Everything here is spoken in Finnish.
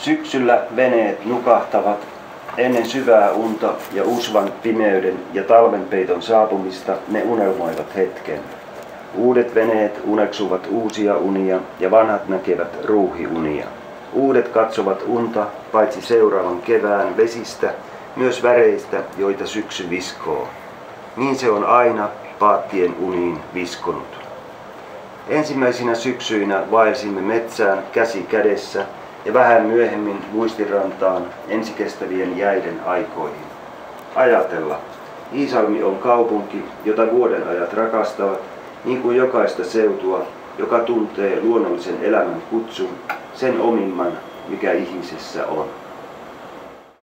Syksyllä veneet nukahtavat ennen syvää unta ja usvan pimeyden ja talvenpeiton saapumista ne unelmoivat hetken. Uudet veneet uneksuvat uusia unia ja vanhat näkevät ruuhiunia. Uudet katsovat unta paitsi seuraavan kevään vesistä, myös väreistä, joita syksy viskoo. Niin se on aina paattien uniin viskonut. Ensimmäisinä syksyinä vaelsimme metsään käsi kädessä ja vähän myöhemmin muistirantaan ensikestävien jäiden aikoihin. Ajatella, Iisalmi on kaupunki, jota vuodenajat rakastavat, niin kuin jokaista seutua, joka tuntee luonnollisen elämän kutsun, sen omimman, mikä ihmisessä on.